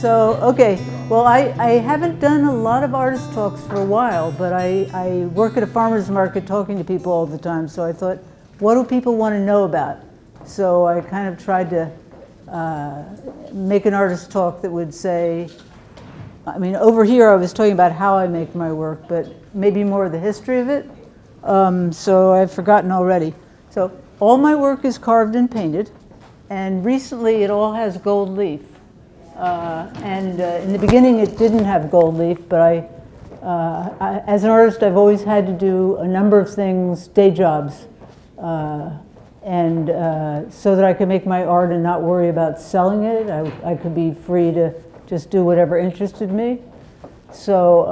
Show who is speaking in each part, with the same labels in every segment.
Speaker 1: So, okay, well, I haven't done a lot of artist talks for a while, but I work at a farmer's market talking to people all the time, so I thought, what do people want to know about? So I kind of tried to make an artist talk that would say, I mean, over here I was talking about how I make my work, but maybe more of the history of it. So I've forgotten already. So all my work is carved and painted, and recently it all has gold leaf. In the beginning it didn't have gold leaf, but I, as an artist, I've always had to do a number of things, day jobs, so that I could make my art and not worry about selling it. I could be free to just do whatever interested me. So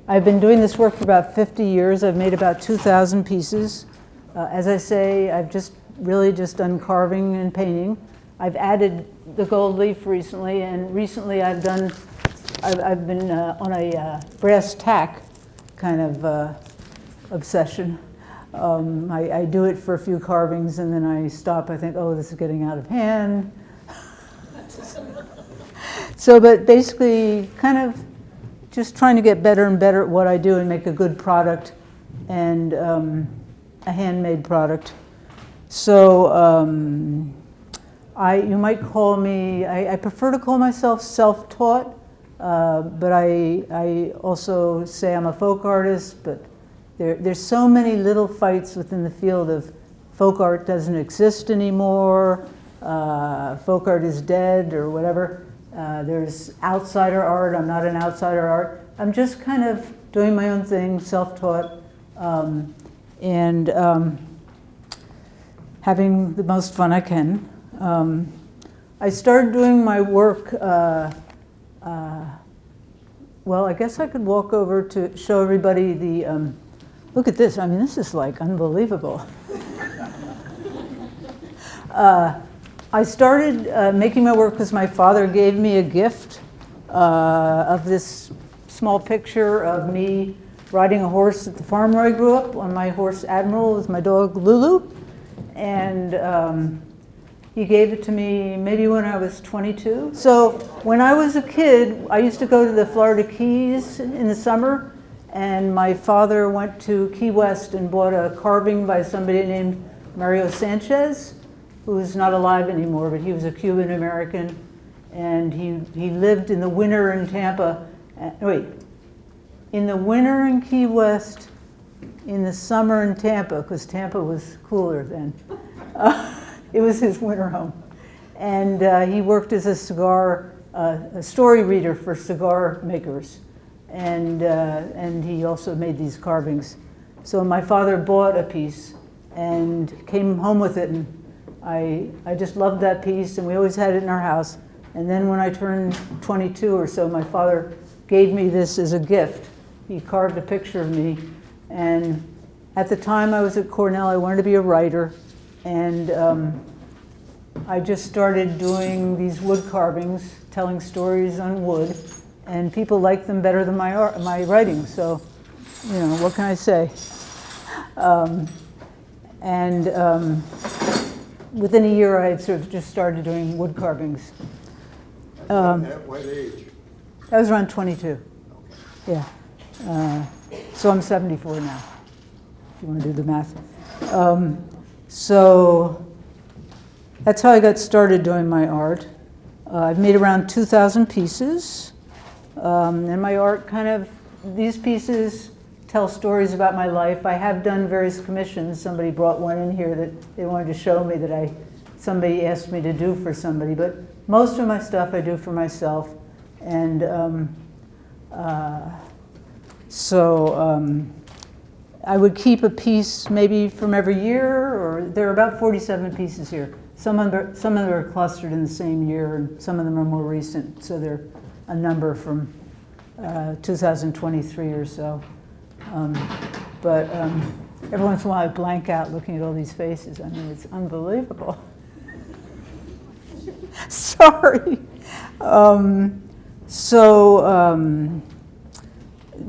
Speaker 1: I've been doing this work for about 50 years. I've made about 2,000 pieces. As I say, I've just really just done carving and painting. I've added the gold leaf recently, and recently I've been on a brass tack kind of obsession. I do it for a few carvings and then I stop. I think, oh, this is getting out of hand. So, but basically kind of just trying to get better and better at what I do and make a good product and a handmade product. So you might call me, I prefer to call myself self-taught, but I also say I'm a folk artist, but there's so many little fights within the field of folk art doesn't exist anymore, folk art is dead or whatever. There's outsider art, I'm not an outsider art. I'm just kind of doing my own thing, self-taught, and having the most fun I can. I started doing my work, well, I guess I could walk over to show everybody the, look at this, I mean, this is like unbelievable. I started making my work because my father gave me a gift of this small picture of me riding a horse at the farm where I grew up on my horse Admiral with my dog Lulu. And he gave it to me maybe when I was 22. So when I was a kid, I used to go to the Florida Keys in the summer, and my father went to Key West and bought a carving by somebody named Mario Sanchez, who's not alive anymore, but he was a Cuban American, and he lived in the winter in Tampa. In the winter in Key West, in the summer in Tampa, because Tampa was cooler then. It was his winter home. And he worked as a story reader for cigar makers. And he also made these carvings. So my father bought a piece and came home with it, and I just loved that piece, and we always had it in our house. And then when I turned 22 or so, my father gave me this as a gift. He carved a picture of me, and at the time I was at Cornell, I wanted to be a writer, and I just started doing these wood carvings, telling stories on wood, and people liked them better than my writing, so, you know, what can I say? Within a year, I had sort of just started doing wood carvings.
Speaker 2: At what age?
Speaker 1: I was around 22. Yeah. So I'm 74 now, if you want to do the math. So that's how I got started doing my art. I've made around 2,000 pieces. And my art kind of, these pieces tell stories about my life. I have done various commissions. Somebody brought one in here that they wanted to show me that somebody asked me to do for somebody. But most of my stuff I do for myself. And I would keep a piece maybe from every year, or there are about 47 pieces here. Some of them are clustered in the same year, and some of them are more recent. So they're a number from 2023 or so. But every once in a while I blank out looking at all these faces. I mean, it's unbelievable. Sorry.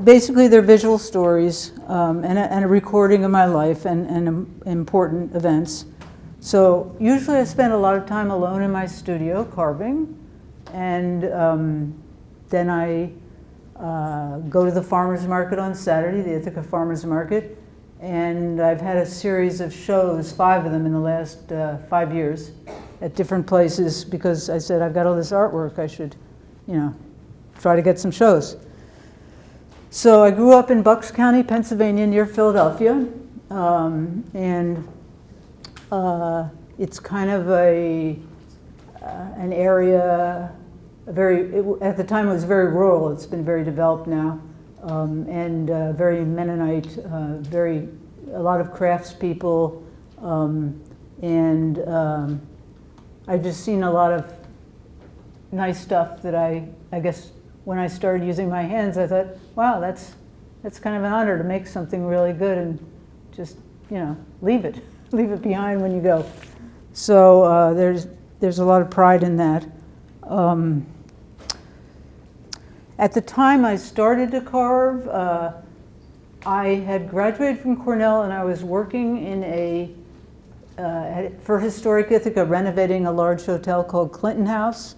Speaker 1: Basically they're visual stories and a recording of my life and important events. So usually I spend a lot of time alone in my studio carving, and then I go to the farmer's market on Saturday, the Ithaca Farmer's Market, and I've had a series of shows, 5 of them in the last 5 years, at different places, because I said, I've got all this artwork, I should, try to get some shows. So I grew up in Bucks County, Pennsylvania, near Philadelphia, and it's kind of an area, at the time it was very rural. It's been very developed now, and very Mennonite, a lot of craftspeople, and I've just seen a lot of nice stuff that I guess when I started using my hands, I thought, wow, that's kind of an honor to make something really good and just leave it behind when you go. So there's a lot of pride in that. At the time I started to carve, I had graduated from Cornell and I was working in for Historic Ithaca, renovating a large hotel called Clinton House,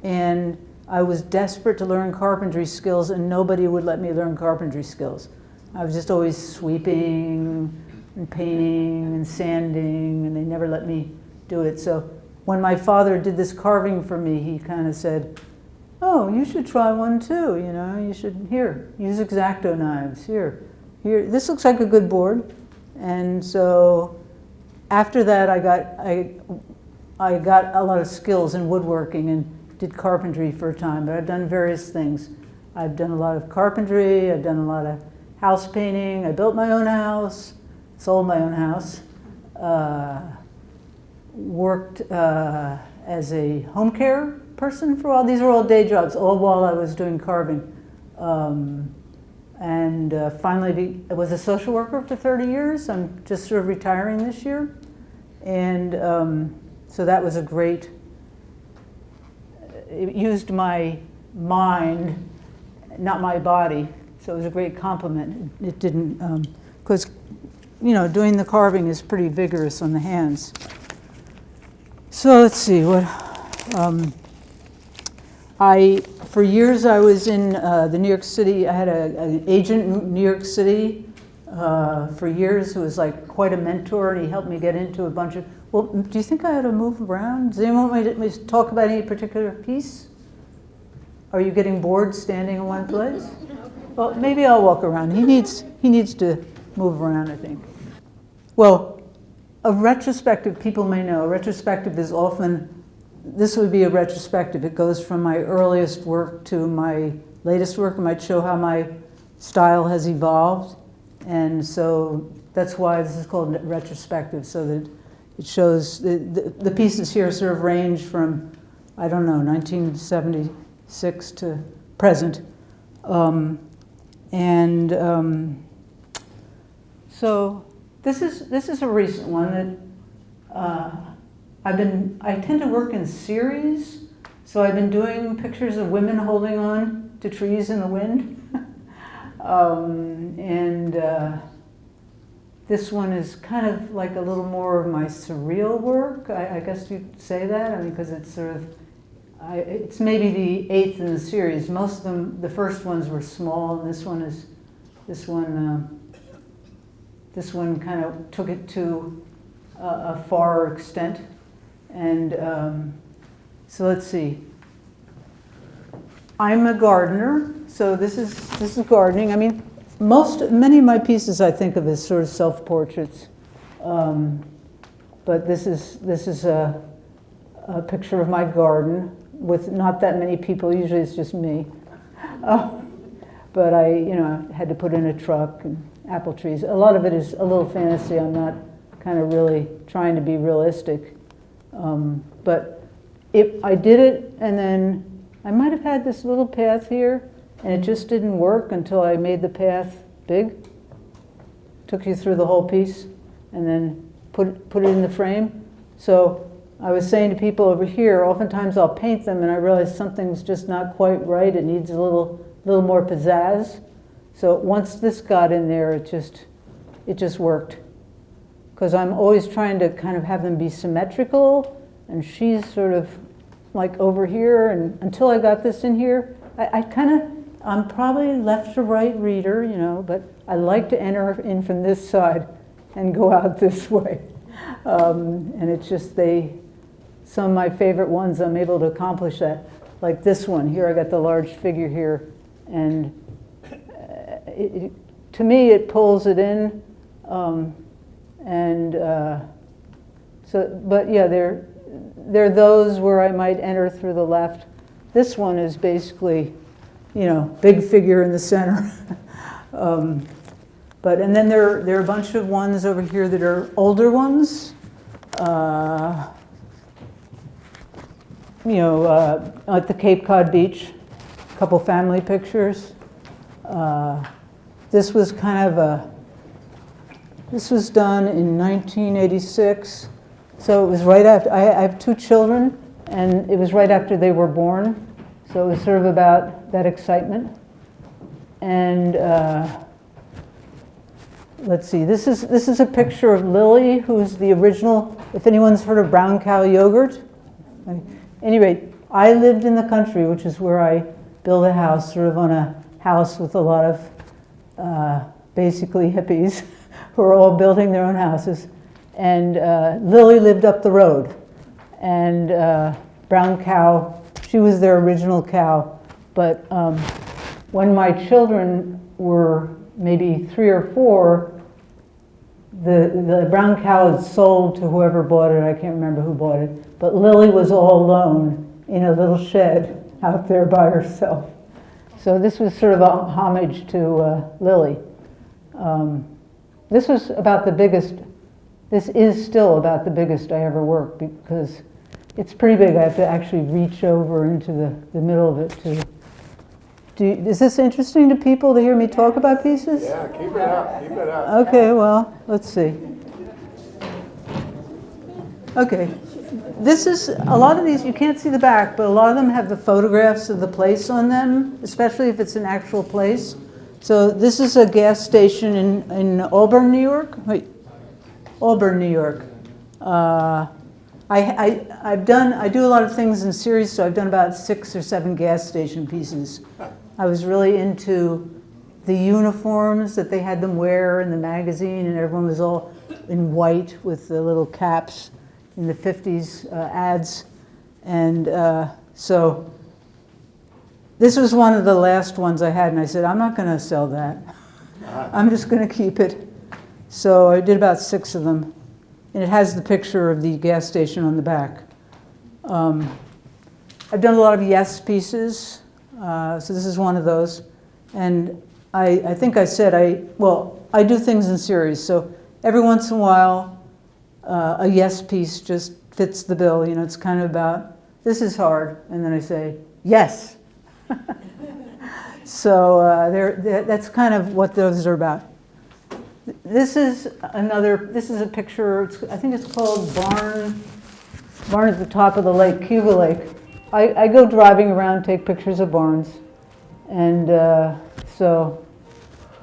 Speaker 1: and I was desperate to learn carpentry skills, and nobody would let me learn carpentry skills. I was just always sweeping and painting and sanding, and they never let me do it. So when my father did this carving for me, he kind of said, oh, you should try one too, you should, use X-Acto knives, here, this looks like a good board. And so after that, I got a lot of skills in woodworking and did carpentry for a time, but I've done various things. I've done a lot of carpentry, I've done a lot of house painting, I built my own house, sold my own house, worked as a home care person for a while. These are all day jobs, all while I was doing carving. And finally I was a social worker for 30 years. I'm just sort of retiring this year. And so that was a great, it used my mind, not my body. So it was a great compliment. It didn't, because doing the carving is pretty vigorous on the hands. So let's see, for years I was in the New York City, I had an agent in New York City for years who was like quite a mentor, and he helped me get into a bunch of, well, do you think I ought to move around? Does anyone want me to talk about any particular piece? Are you getting bored standing in one place? Well, maybe I'll walk around. He needs to move around, I think. Well, a retrospective, people may know, a retrospective is often, this would be a retrospective. It goes from my earliest work to my latest work. It might show how my style has evolved. And so that's why this is called retrospective, so that it shows, the pieces here sort of range from, I don't know, 1976 to present. So this is a recent one that I tend to work in series, so I've been doing pictures of women holding on to trees in the wind. This one is kind of like a little more of my surreal work, I guess you'd say that. I mean, because it's sort of, it's maybe the 8th in the series. Most of them, the first ones were small, and this one kind of took it to a far extent. And so let's see. I'm a gardener, so this is gardening. I mean, many of my pieces I think of as sort of self-portraits, but this is a picture of my garden with not that many people. Usually it's just me, but I had to put in a truck and apple trees. A lot of it is a little fantasy. I'm not kind of really trying to be realistic, but I did it, and then I might have had this little path here, and it just didn't work until I made the path big. Took you through the whole piece, and then put it in the frame. So I was saying to people over here, oftentimes I'll paint them and I realize something's just not quite right. It needs a little more pizzazz. So once this got in there, it just worked. because I'm always trying to kind of have them be symmetrical, and she's sort of like over here, and until I got this in here, I'm probably left to right reader, you know, but I like to enter in from this side and go out this way. And it's just some of my favorite ones, I'm able to accomplish that. Like this one here, I got the large figure here, and to me it pulls it in. But yeah, there are those where I might enter through the left. This one is basically, you know, big figure in the center. And then there are a bunch of ones over here that are older ones. At the Cape Cod beach, a couple family pictures. This was this was done in 1986. So it was right after, I have 2 children, and it was right after they were born. So it was sort of about that excitement. And let's see, this is a picture of Lily, who's the original, if anyone's heard of brown cow yogurt. At any rate, I lived in the country, which is where I built a house, sort of on a house with a lot of basically hippies who are all building their own houses. And Lily lived up the road. And brown cow, she was their original cow. But when my children were maybe 3 or 4, the brown cow had sold to whoever bought it. I can't remember who bought it. But Lily was all alone in a little shed out there by herself. So this was sort of a homage to Lily. This was about the biggest, this is still about the biggest I ever worked, because it's pretty big. I have to actually reach over into the middle of it to. Is this interesting to people to hear me talk about pieces?
Speaker 2: Yeah, keep it up, keep it up.
Speaker 1: Okay, well, let's see. Okay, this is, a lot of these, you can't see the back, but a lot of them have the photographs of the place on them, especially if it's an actual place. So this is a gas station in Auburn, New York. Wait, Auburn, New York. I do a lot of things in series, so I've done about 6 or 7 gas station pieces. I was really into the uniforms that they had them wear in the magazine, and everyone was all in white with the little caps in the 50s ads. And so this was one of the last ones I had, and I said, I'm not going to sell that. I'm just going to keep it. So I did about 6 of them. And it has the picture of the gas station on the back. I've done a lot of yes pieces. So this is one of those. And I think I said, I do things in series. So every once in a while, a yes piece just fits the bill. You know, it's kind of about, this is hard. And then I say, yes. So that's kind of what those are about. This is a picture, I think it's called Barn at the top of the lake, Cuba Lake. I go driving around, take pictures of barns. And so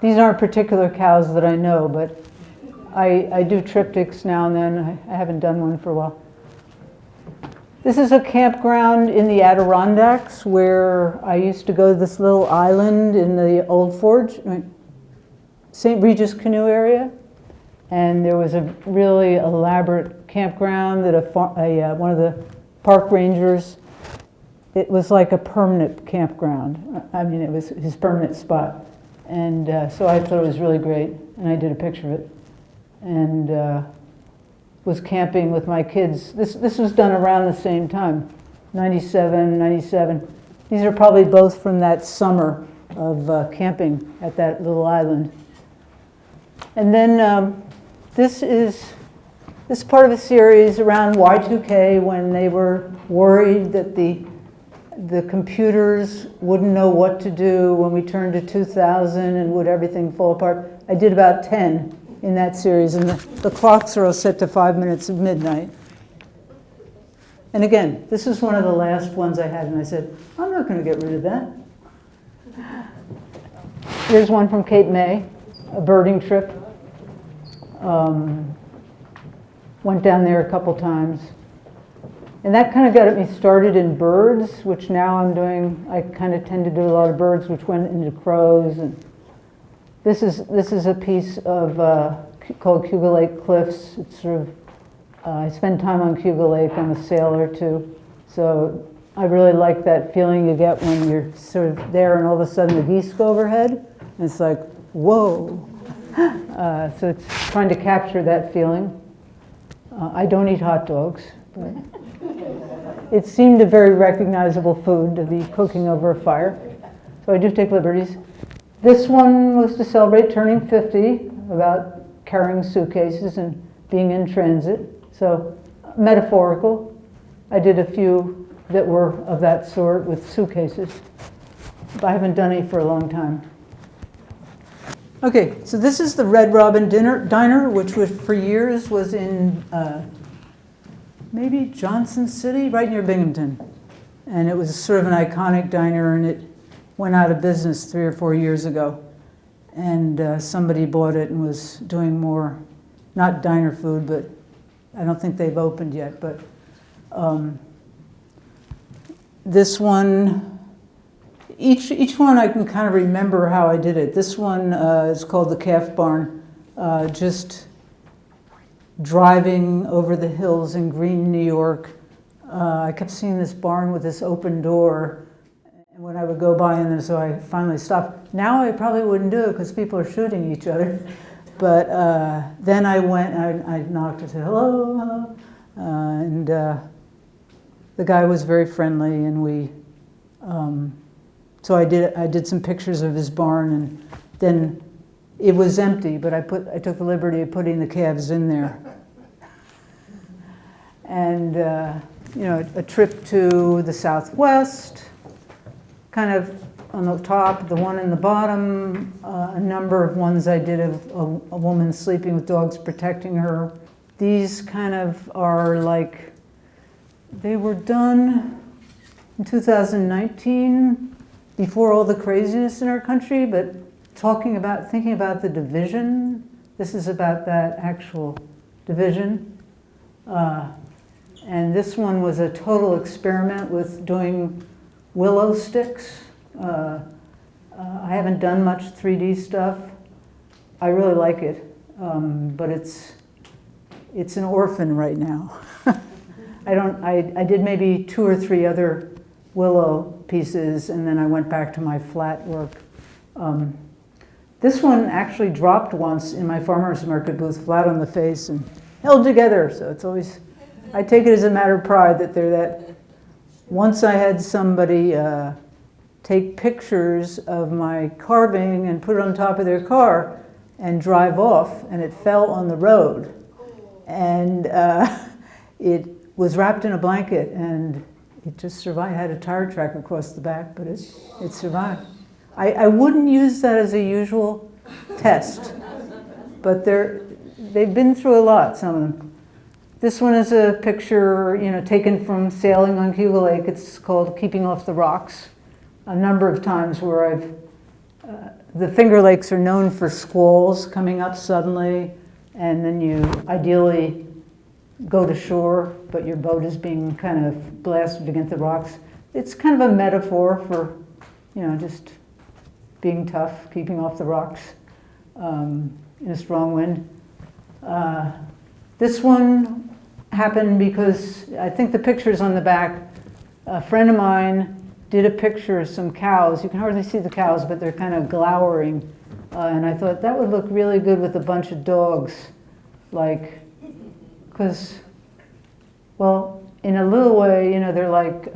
Speaker 1: these aren't particular cows that I know, but I do triptychs now and then. I haven't done one for a while. This is a campground in the Adirondacks where I used to go to this little island in the Old Forge, St. Regis Canoe area, and there was a really elaborate campground that one of the park rangers, it was like a permanent campground. I mean, it was his permanent spot. And so I thought it was really great, and I did a picture of it. And was camping with my kids. This was done around the same time, 97. These are probably both from that summer of camping at that little island. And then this is part of a series around Y2K when they were worried that the computers wouldn't know what to do when we turned to 2000 and would everything fall apart. I did about 10 in that series, and the clocks are all set to 5 minutes of midnight. And again, this is one of the last ones I had, and I said, I'm not going to get rid of that. Here's one from Cape May, a birding trip. went down there a couple times. And that kind of got me started in birds, which now I'm doing. I kind of tend to do a lot of birds, which went into crows. And this is a piece of called Cuba Lake Cliffs. It's sort of I spend time on Cuba Lake. I'm a sailor too, so I really like that feeling you get when you're sort of there and all of a sudden the geese go overhead. And it's like, whoa. So it's trying to capture that feeling. I don't eat hot dogs, but it seemed a very recognizable food to be cooking over a fire. So I do take liberties. This one was to celebrate turning 50, about carrying suitcases and being in transit. So metaphorical. I did a few that were of that sort with suitcases. But I haven't done any for a long time. Okay, so this is the Red Robin Diner, which was, for years was in maybe Johnson City, right near Binghamton. And it was sort of an iconic diner, and it went out of business 3 or 4 years ago. And somebody bought it and was doing more, not diner food, but I don't think they've opened yet. But this one, each one I can kind of remember how I did it. This one is called the Calf Barn, just driving over the hills in Greene, New York. I kept seeing this barn with this open door, and when I would go by, and so I finally stopped. Now I probably wouldn't do it because people are shooting each other. But then I went, I knocked and said, hello, hello. And the guy was very friendly, and we, so I did some pictures of his barn, and then it was empty, but I took the liberty of putting the calves in there. And you know, a trip to the Southwest, kind of on the top, the one in the bottom, a number of ones I did of a woman sleeping with dogs protecting her. These kind of are like, they were done in 2019, before all the craziness in our country, but thinking about the division. This is about that actual division. And this one was a total experiment with doing willow sticks. I haven't done much 3D stuff. I really like it, but it's an orphan right now. I did maybe 2 or 3 other willow pieces, and then I went back to my flat work. This one actually dropped once in my farmer's market booth, flat on the face and held together. So it's always, I take it as a matter of pride that they're that. Once I had somebody take pictures of my carving and put it on top of their car and drive off, and it fell on the road. And it was wrapped in a blanket, and it just survived. It had a tire track across the back, but it survived. I wouldn't use that as a usual test, but they've been through a lot, some of them. This one is a picture, you know, taken from sailing on Cuba Lake. It's called Keeping Off the Rocks. A number of times where the Finger Lakes are known for squalls coming up suddenly, and then you ideally go to shore, but your boat is being kind of blasted against the rocks. It's kind of a metaphor for, you know, just being tough, keeping off the rocks in a strong wind. This one happened because I think the picture's on the back. A friend of mine did a picture of some cows. You can hardly see the cows, but they're kind of glowering. And I thought that would look really good with a bunch of dogs. Like, because, well, in a little way, you know, they're like,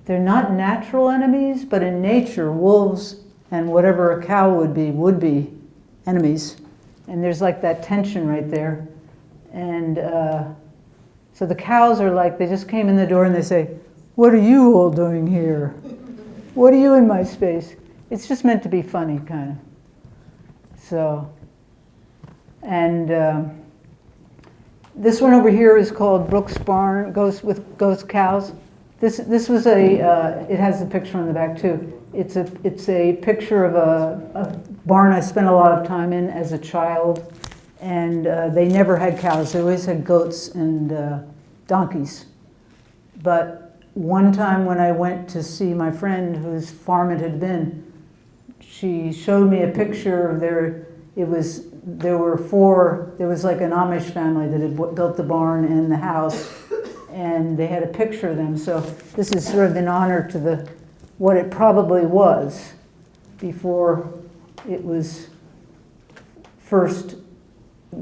Speaker 1: they're not natural enemies, but in nature, wolves and whatever a cow would be enemies. And there's like that tension right there. And so the cows are like, they just came in the door and they say, "What are you all doing here? What are you in my space?" It's just meant to be funny, kind of. So, and this one over here is called Brooks Barn, Ghost Cows. This was it has the picture on the back too. It's a picture of a barn I spent a lot of time in as a child, And they never had cows. They always had goats and donkeys. But one time when I went to see my friend whose farm it had been, she showed me a picture of there was like an Amish family that had built the barn and the house, and they had a picture of them. So this is sort of in honor to what it probably was before it was first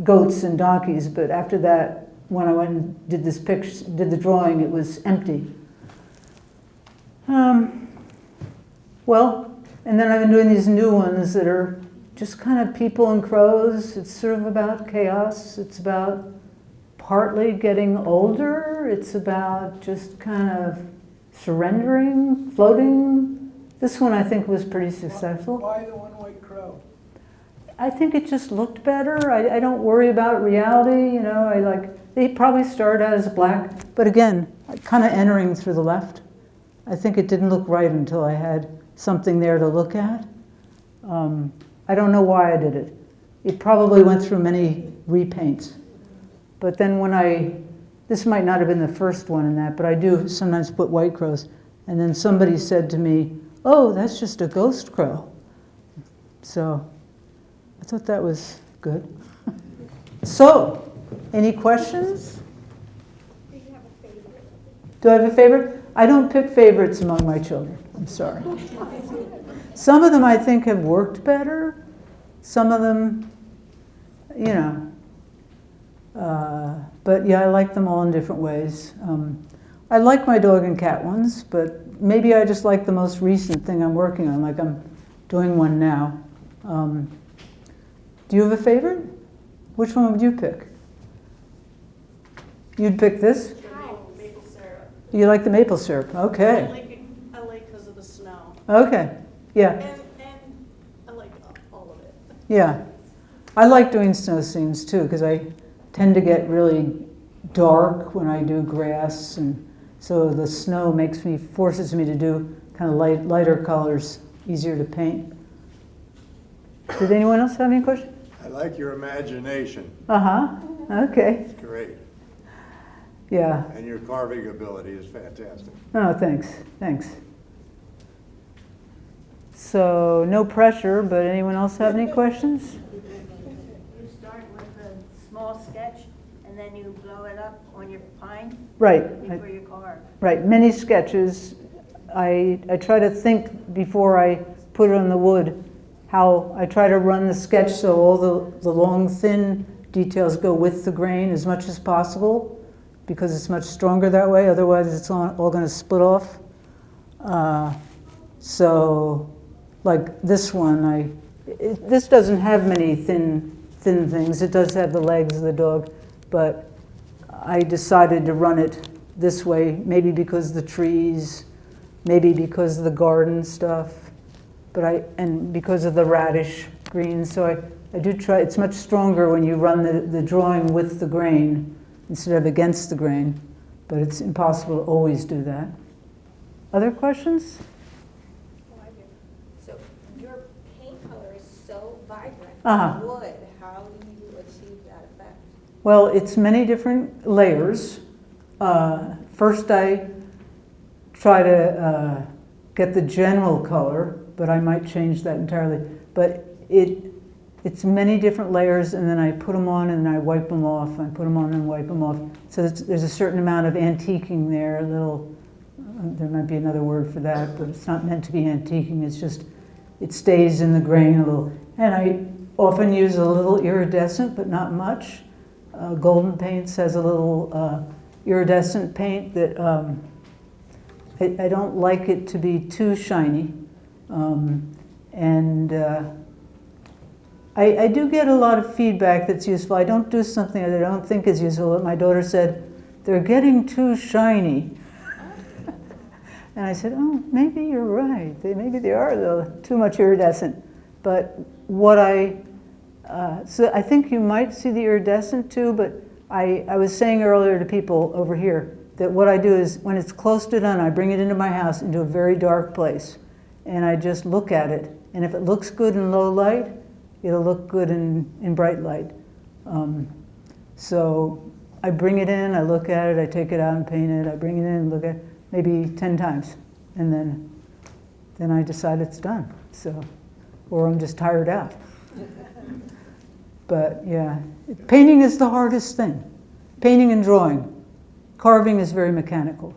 Speaker 1: goats and donkeys, but after that, when I went and did this picture, did the drawing, it was empty. Well, and then I've been doing these new ones that are just kind of people and crows. It's sort of about chaos. It's about partly getting older. It's about just kind of surrendering, floating. This one I think was pretty successful.
Speaker 3: Why the one white crow?
Speaker 1: I think it just looked better. I don't worry about reality, you know. They probably started out as black, but again, kind of entering through the left. I think it didn't look right until I had something there to look at. I don't know why I did it. It probably went through many repaints. But then this might not have been the first one in that, but I do sometimes put white crows. And then somebody said to me, "Oh, that's just a ghost crow." So I thought that was good. So, any questions?
Speaker 4: Do you have a favorite?
Speaker 1: Do I have a favorite? I don't pick favorites among my children. I'm sorry. Some of them I think have worked better. Some of them, you know. But yeah, I like them all in different ways. I like my dog and cat ones, but maybe I just like the most recent thing I'm working on, like I'm doing one now. Do you have a favorite? Which one would you pick? You'd pick this?
Speaker 5: Maple syrup.
Speaker 1: You like the maple syrup? Okay.
Speaker 5: I like because of the snow.
Speaker 1: Okay. Yeah.
Speaker 5: And I like all of it.
Speaker 1: Yeah. I like doing snow scenes too, because I tend to get really dark when I do grass, and so the snow forces me to do kind of lighter colors, easier to paint. Did anyone else have any questions?
Speaker 2: I like your imagination.
Speaker 1: Okay.
Speaker 2: It's great.
Speaker 1: Yeah.
Speaker 2: And your carving ability is fantastic.
Speaker 1: Oh, thanks. So, no pressure, but anyone else have any questions?
Speaker 4: You start with a small sketch and then you blow it up on your pine
Speaker 1: Right.
Speaker 4: before you carve.
Speaker 1: Right, many sketches. I try to think before I put it on the wood, how I try to run the sketch so all the long, thin details go with the grain as much as possible, because it's much stronger that way, otherwise it's all going to split off. So, like this one, this doesn't have many thin things. It does have the legs of the dog, but I decided to run it this way, maybe because the trees, maybe because of the garden stuff, and because of the radish green. So I do try. It's much stronger when you run the drawing with the grain instead of against the grain, but it's impossible to always do that. Other questions?
Speaker 6: Oh, I do. So your paint color is so vibrant.
Speaker 1: Uh-huh.
Speaker 6: Wood, how do you achieve that effect?
Speaker 1: Well, it's many different layers. First I try to get the general color, but I might change that entirely. But it's many different layers, and then I put them on and I wipe them off. I put them on and wipe them off. So there's a certain amount of antiquing there, there might be another word for that, but it's not meant to be antiquing. It's just, it stays in the grain a little. And I often use a little iridescent, but not much. Golden Paints has a little iridescent paint that I don't like it to be too shiny. I do get a lot of feedback that's useful. I don't do something that I don't think is useful. My daughter said, "They're getting too shiny." And I said, "Oh, maybe you're right. Maybe they are a little too much iridescent." But so I think you might see the iridescent too, but I was saying earlier to people over here that what I do is when it's close to done, I bring it into my house into a very dark place, and I just look at it. And if it looks good in low light, it'll look good in bright light. So I bring it in, I look at it, I take it out and paint it, I bring it in and look at it maybe 10 times. And then I decide it's done. So, or I'm just tired out. But yeah, painting is the hardest thing. Painting and drawing. Carving is very mechanical.